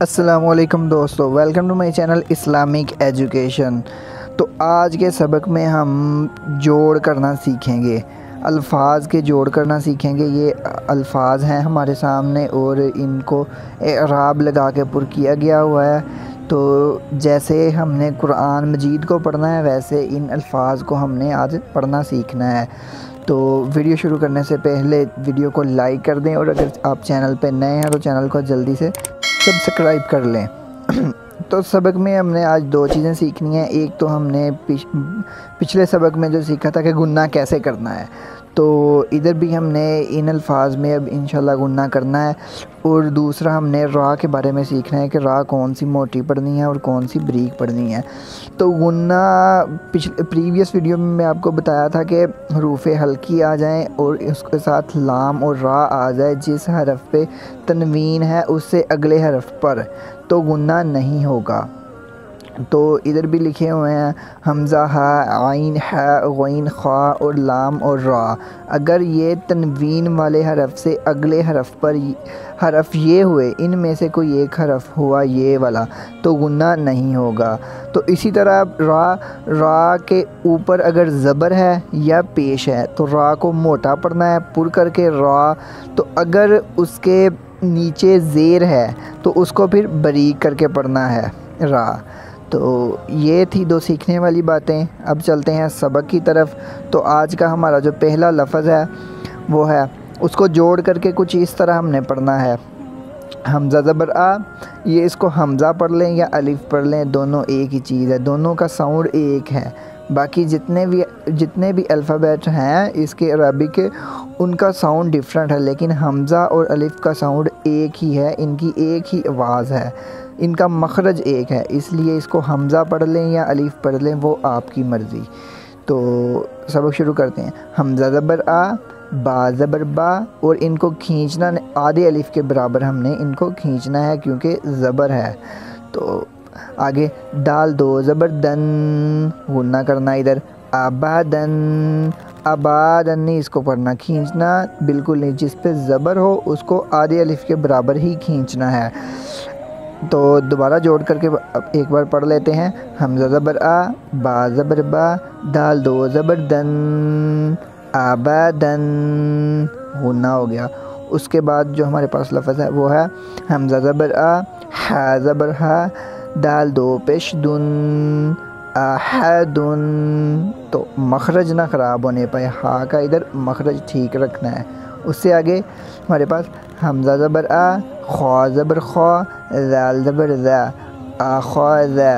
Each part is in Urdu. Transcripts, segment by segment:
السلام علیکم دوستو، welcome to my channel Islamic education. تو آج کے سبق میں ہم جوڑ کرنا سیکھیں گے، الفاظ کے جوڑ کرنا سیکھیں گے۔ یہ الفاظ ہیں ہمارے سامنے اور ان کو اعراب لگا کے پر کیا گیا ہوا ہے۔ تو جیسے ہم نے قرآن مجید کو پڑھنا ہے ویسے ان الفاظ کو ہم نے آج پڑھنا سیکھنا ہے۔ تو ویڈیو شروع کرنے سے پہلے ویڈیو کو لائک کر دیں، اور اگر آپ چینل پہ نئے ہیں تو چینل کو جلدی سے سبسکرائب کر لیں۔ تو سبق میں ہم نے آج دو چیزیں سیکھنی ہیں۔ ایک تو ہم نے پچھلے سبق میں جو سیکھا تھا کہ گننا کیسے کرنا ہے، تو ادھر بھی ہم نے ان الفاظ میں اب انشاءاللہ گننا کرنا ہے۔ اور دوسرا ہم نے را کے بارے میں سیکھنا ہے کہ را کون سی موٹی پڑھنی ہے اور کون سی بریک پڑھنی ہے۔ تو گننا پریویس ویڈیو میں آپ کو بتایا تھا کہ حروف ہلکی آ جائیں اور اس کے ساتھ لام اور را آ جائے، جس حرف پہ تنوین ہے اس سے اگلے حرف پر تو گننا نہیں ہوگا۔ تو ادھر بھی لکھے ہوئے ہیں حمزہ ہا، عین ہا، غین خا اور لام اور را۔ اگر یہ تنوین والے حرف سے اگلے حرف پر حرف یہ ہوئے، ان میں سے کوئی ایک حرف ہوا یہ والا، تو گننا نہیں ہوگا۔ تو اسی طرح را کے اوپر اگر زبر ہے یا پیش ہے تو را کو موٹا پڑھنا ہے پر کر کے را۔ تو اگر اس کے نیچے زیر ہے تو اس کو پھر بریک کر کے پڑھنا ہے را۔ تو یہ تھی دو سیکھنے والی باتیں۔ اب چلتے ہیں سبق کی طرف۔ تو آج کا ہمارا جو پہلا لفظ ہے وہ ہے، اس کو جوڑ کر کے کچھ اس طرح ہم نے پڑھنا ہے۔ حمزہ زبر آ، یہ اس کو حمزہ پڑھ لیں یا الف پڑھ لیں، دونوں ایک ہی چیز ہے، دونوں کا ساؤنڈ ایک ہے۔ باقی جتنے بھی الفابیٹ ہیں اس کے عربی کے، ان کا ساؤنڈ ڈیفرنٹ ہے، لیکن حمزہ اور الف کا ساؤنڈ ایک ہی ہے، ان کی ایک ہی آواز ہے، ان کا مخرج ایک ہے، اس لیے اس کو حمزہ پڑھ لیں یا الف پڑھ لیں، وہ آپ کی مرضی۔ تو سبق شروع کرتے ہیں۔ حمزہ زبر آ، با زبر با، اور ان کو کھینچنا آدھے الف کے برابر ہم نے ان کو کھینچنا ہے کیونکہ زبر ہے۔ تو آگے دال دو زبر دن، غنہ کرنا ادھر آبادن، آبادن نہیں اس کو پڑھنا، کھینچنا بالکل نہیں، جس پہ زبر ہو اس کو آدھے الف کے برابر ہی کھینچنا ہے۔ تو دوبارہ جوڑ کر کے ایک بار پڑھ لیتے ہیں۔ حمزہ زبر آ، با زبر با، دال دو زبر دن، آبادن، غنہ ہو گیا۔ اس کے بعد جو ہمارے پاس لفظ ہے وہ ہے حمزہ زبر آ، ہا زبر ہا، دال دو پیش دن، احدن۔ تو مخرج نہ خراب ہونے پائے، ہا کا ادھر مخرج ٹھیک رکھنا ہے۔ اس سے آگے ہمارے پاس حمزہ زبر آ، خا زبر خا، ذال زبر ذا، آخاذا،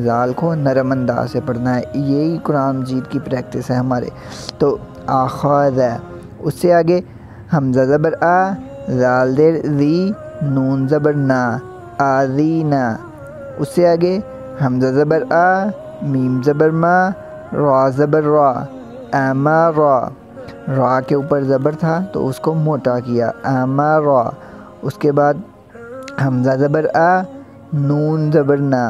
ذال کو نرم انداز سے پڑھنا ہے، یہی قرآن مجید کی پریکٹس ہے ہمارے۔ تو آخاذا۔ اس سے آگے حمزہ زبر آ، ذال زیر ذی، نون زبر نا، آذینا۔ اس سے آگے حمزہ زبر آ، میم زبر ما، را زبر را، امارا۔ را کے اوپر زبر تھا تو اس کو موٹا کیا، امارا۔ اس کے بعد حمزہ زبر آ، نون زبر نا،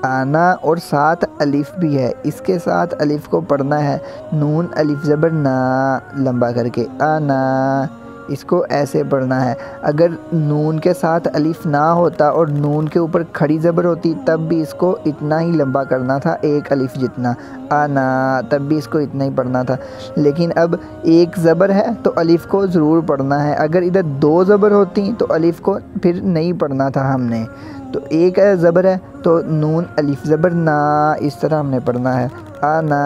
آنا، اور ساتھ الف بھی ہے، اس کے ساتھ الف کو پڑھنا ہے، نون الف زبر نا لمبا کر کے، آنا، اس کو ایسے پڑھنا ہے۔ اگر نون کے ساتھ الف نہ ہوتا اور نون کے اوپر کھڑی زبر ہوتی تب بھی اس کو اتنا ہی لمبا کرنا تھا، ایک الف جتنا، آنا، تب بھی اس کو اتنا ہی پڑھنا تھا۔ لیکن اب ایک زبر ہے تو الف کو ضرور پڑھنا ہے، اگر ادھر دو زبر ہوتی تو الف کو پھر نہیں پڑھنا تھا ہم نے۔ تو ایک زبر ہے تو نون الف زبر نا، اس طرح ہم نے پڑھنا ہے، آنا،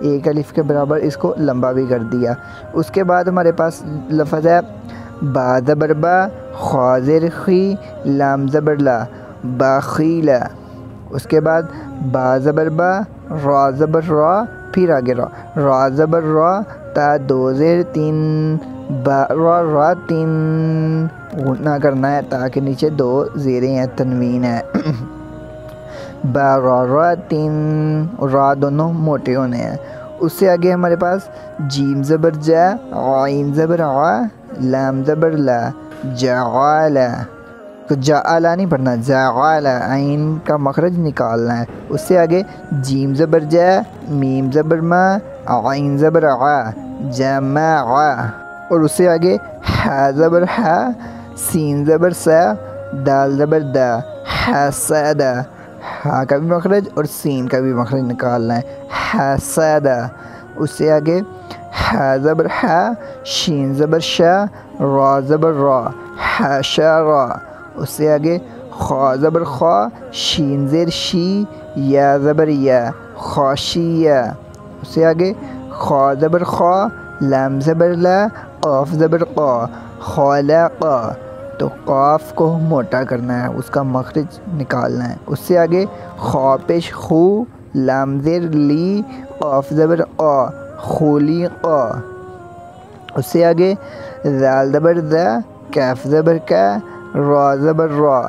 ایک الف کے برابر اس کو لمبا بھی کر دیا۔ اس کے بعد ہمارے پاس لفظ ہے با زبر با، خا زیر خی، لام زبر لا، باخیلا۔ اس کے بعد با زبر با، را زبر را، پھر آگے را زبر را، تا دو زیر تین، با را را تین، غنہ کرنا ہے تاکہ نیچے دو زیریں ہیں، تنوین ہے، با را را تین، را دونوں موٹے ہونے ہیں۔ اس سے آگے ہمارے پاس جیم زبر جا، عین زبر عا، لام زبر لا، جعالا۔ تو جعالا نہیں پڑھنا، جعالا، عین کا مخرج نکالنا ہے۔ اس سے آگے جیم زبر جا، میم زبر ما، عین زبر عا، جماعا۔ اور اس سے آگے ہا زبر ہا، سین زبر سا، دال زبر دا، حسد، ہاں کا بھی مخرج اور سین کا بھی مخرج نکالنا ہے، حسد۔ اس سے آگے ح زبر ح، شین زبر شا، را زبر را، حشرا۔ اس سے آگے خا زبر خا، شین زیر شی، یا زبر یا، خاشیہ۔ اس سے آگے خا زبر خا، لام زبر لا، قاف زبر قا، خالقا۔ تو قاف کو موٹا کرنا ہے، اس کا مخرج نکالنا ہے۔ اس سے آگے خا پیش خو، لام زیر لی، قاف زبر قا، خلیقا۔ اس سے آگے ذال زبر ذا، کاف زبر کا، را زبر را،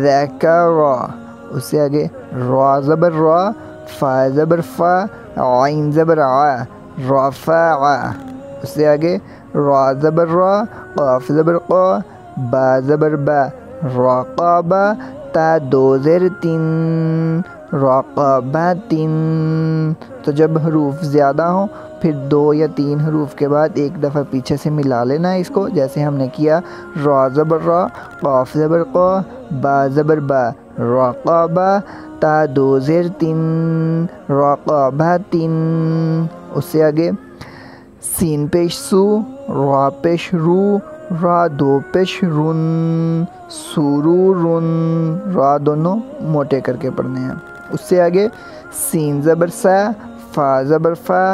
ذکرا۔ اس سے آگے را زبر را، فا زبر فا، عین زبر ع، رفع۔ اس سے آگے را زبر را، قاف زبر قا، با زبر با، رقابہ، تا دو زیر تین، رقابتن۔ تو جب حروف زیادہ ہوں پھر 2 یا 3 حروف کے بعد ایک دفعہ پیچھے سے ملا لینا ہے اس کو، جیسے ہم نے کیا را زبر را، قاف زبر قا، با زبر با، رقابہ، تا 2 زیر 3، رقابتن۔ اس سے آگے سین پیش سو، را پیش رو، را 2 پیش رن، سرورن، را دونوں موٹے کر کے پڑھنے ہیں۔ اس سے آگے سین زبر سا، فا زبر فا،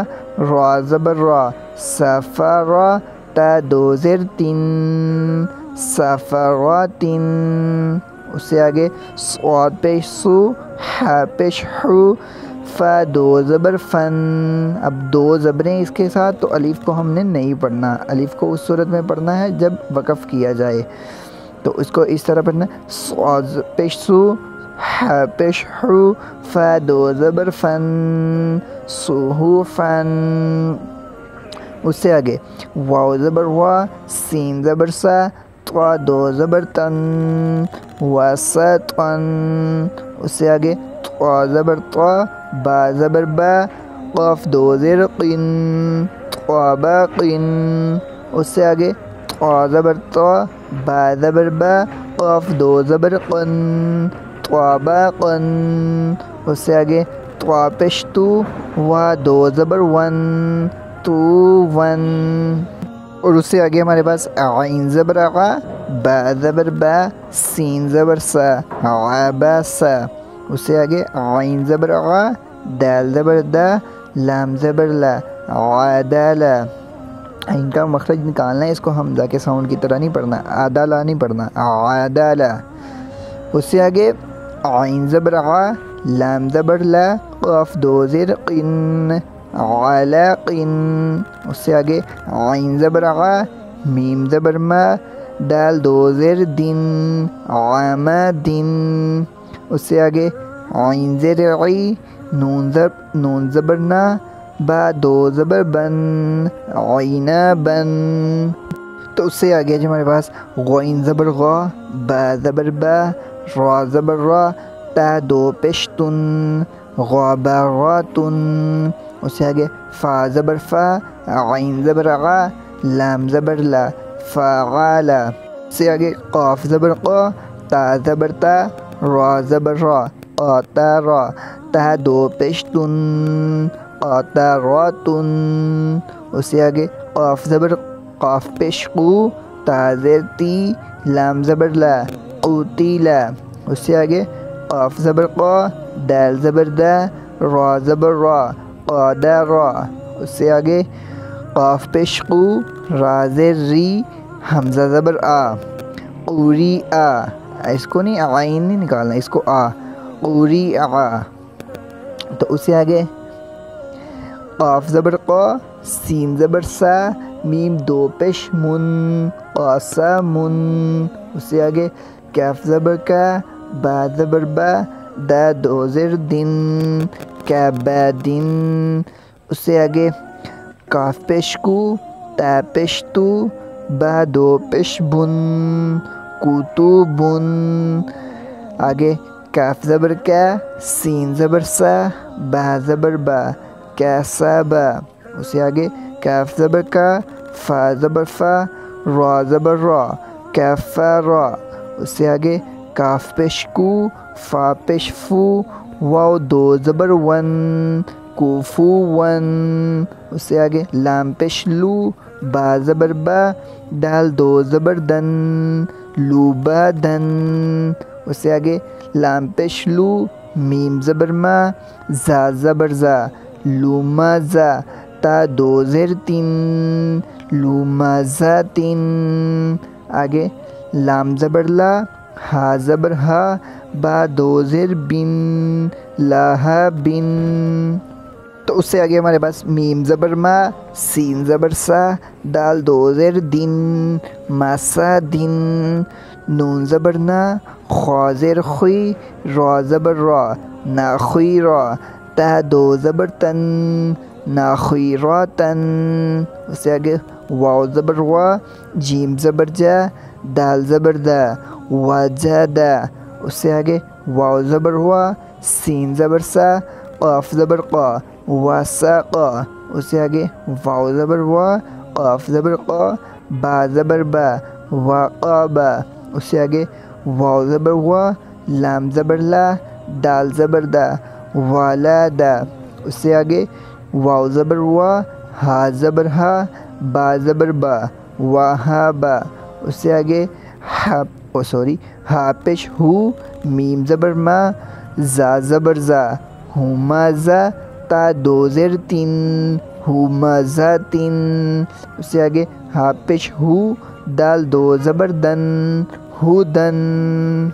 را زبر را، سفرا، تا 2 زیر 3، سفراتن۔ اس سے آگے صاد پیش سو، ح پیش حو، فا 2 زبر فن۔ اب 2 زبریں اس کے ساتھ، تو الف کو ہم نے نہیں پڑھنا، الف کو اس صورت میں پڑھنا ہے جب وقف کیا جائے، تو اس کو اس طرح پڑھنا ہے، صاد پیش سو، ح پیش حو، فا 2 زبر فن، صحفن۔ اس سے آگے واو زبر وا، سین زبر سا، طا 2 زبر تن، وسطن۔ اس سے آگے طا زبر طا، با زبر با، قاف 2 زیر قن، طابقن۔ اس سے آگے طا زبر طا، با زبر با، قاف 2 زبر قن، طابقن۔ اس سے آگے طا پیش تو، وا 2 زبر ون، تو ون۔ اور اس سے آگے ہمارے پاس عین زبر عا، با زبر با، سین زبر سا، عباسا۔ اس سے آگے عین زبر عا، دال زبر دا، لام زبر لا، عدالا۔ ان کا مخرج نکالنا ہے، اس کو حمزہ کے ساؤنڈ کی طرح نہیں پڑھنا، عدالا نہیں پڑھنا، عدالا۔ اس سے آگے عین زبر عا، لام زبر لا، قاف 2 زیر قن، علاقن۔ اس سے آگے عین زبر عا، میم زبر ما، دال 2 زیر دن، عمدن۔ اس سے آگے عین زیر عی، نون زبر نا، با 2 زبر بن، عینبن۔ تو اس سے آگے جو ہمارے پاس غین زبر غا، با زبر با، را زبر را، تا 2 پیش تن، غابراتن۔ اس سے آگے فا زبر فا، عین زبر عا، لام زبر لا، فعالا۔ اس سے آگے قاف زبر قا، تا زبر تا، را زبر را، قاترا، تا 2 پیش تن، قاتراتن۔ اس سے آگے قاف زبر قاف پیش قو، تا زیر تی، لام زبر لا، قوتیلا۔ اس سے آگے قاف زبر قا، دال زبر دا، را زبر را، قادرا۔ اس سے آگے قاف پیش قو، را زیر ری، حمزہ زبر آ، قوری آ۔ اس کو نہیں عین نہیں نکالنا، اس کو آ، قوری آ۔ تو اس سے آگے قاف زبر قا، سین زبر سا، میم 2 پیش من، قاسمن۔ اس سے آگے کاف زبر کا، با زبر با، دا 2 زیر دن، کبدن۔ اس سے آگے کاف پیش کو، تا پیش تو، با 2 پیش بن، کتبن۔ آگے کاف زبر کا، سین زبر سا، با زبر با، کسبا۔ اس سے آگے کاف زبر کا، فا زبر فا، را زبر را، کفرا۔ اس سے آگے کاف پیش کو، فا پیش فو، واو دو زبر ون، کوفو ون، اس سے آگے لام پیش لو، با زبر با، دال دو زبر دن، لوبا دن، اس سے آگے لام پیش لو، میم زبر ما، زا زبر زا، لوما زا، تا دو زیر تین، لوما زا تین، آگے لام زبر لا، ہا زبر ہا، با دو زیر بن، لاہا بن، تو اس سے آگے ہمارے پاس میم زبر ما، سین زبر سا، دال دو زیر دن، ماسا دن، نون زبر نا، خوا زیر خوی، را زبر را، ناخوی را، تا دو زبر تن، ناخوی را تن، اس سے آگے واو زبر وا، جیم زبر جا، دال زبر دا، واجا دا، اس سے آگے واو زبر وا، سین زبر سا، قاف زبر قا، واسا قا، اس سے آگے واو زبر وا، قاف زبر قا، با زبر با، واقا با، اس سے آگے واو زبر وا، لام زبر لا، دال زبر دا، والا دا، اس سے آگے واو زبر وا، ہا زبر ہا، با زبر با، واہا با، اس سے آگے ہا پیش ہو، میم زبر ما، زا زبر زا، ہوما زا، تا دو زیر تین، ہوما زا تین، اس سے آگے ہا پیش ہو، دال دو زبر دن، ہو دن۔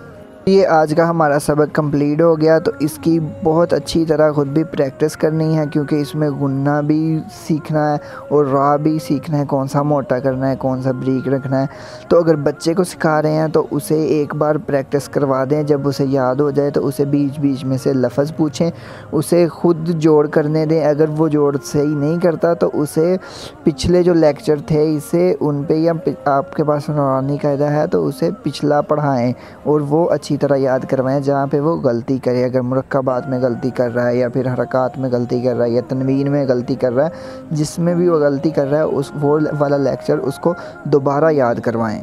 یہ آج کا ہمارا سبق کمپلیٹ ہو گیا، تو اس کی بہت اچھی طرح خود بھی پریکٹس کرنی ہے، کیونکہ اس میں غنہ بھی سیکھنا ہے اور را بھی سیکھنا ہے، کون سا موٹا کرنا ہے، کون سا بریک رکھنا ہے۔ تو اگر بچے کو سکھا رہے ہیں تو اسے ایک بار پریکٹس کروا دیں، جب اسے یاد ہو جائے تو اسے بیچ بیچ میں سے لفظ پوچھیں، اسے خود جوڑ کرنے دیں۔ اگر وہ جوڑ صحیح نہیں کرتا تو اسے پچھلے جو لیکچر تھے اسے ان پہ، یا آپ کے پاس نورانی قاعدہ ہے تو اسے پچھلا پڑھائیں اور وہ اچھی طرح یاد کروائیں جہاں پہ وہ غلطی کرے۔ اگر مرکبات میں غلطی کر رہا ہے، یا پھر حرکات میں غلطی کر رہا ہے، یا تنوین میں غلطی کر رہا ہے، جس میں بھی وہ غلطی کر رہا ہے وہ والا لیکچر اس کو دوبارہ یاد کروائیں۔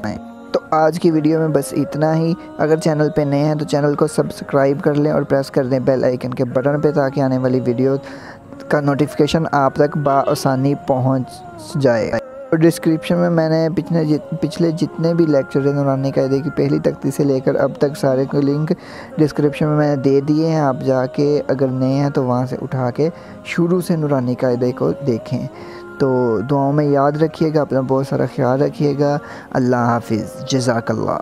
تو آج کی ویڈیو میں بس اتنا ہی۔ اگر چینل پہ نئے ہیں تو چینل کو سبسکرائب کر لیں اور پریس کر دیں بیل آئیکن کے بٹن پہ، تاکہ آنے والی ویڈیو کا نوٹیفیکیشن آپ تک بآسانی پہنچ جائے۔ اور ڈسکرپشن میں نے پچھلے جتنے بھی لیکچر ہیں نورانی قاعدے کی پہلی تختی سے لے کر اب تک سارے کو لنک ڈسکرپشن میں نے دے دیے ہیں، آپ جا کے اگر نئے ہیں تو وہاں سے اٹھا کے شروع سے نورانی قاعدے کو دیکھیں۔ تو دعاؤں میں یاد رکھیے گا، اپنا بہت سارا خیال رکھیے گا۔ اللہ حافظ، جزاک اللہ۔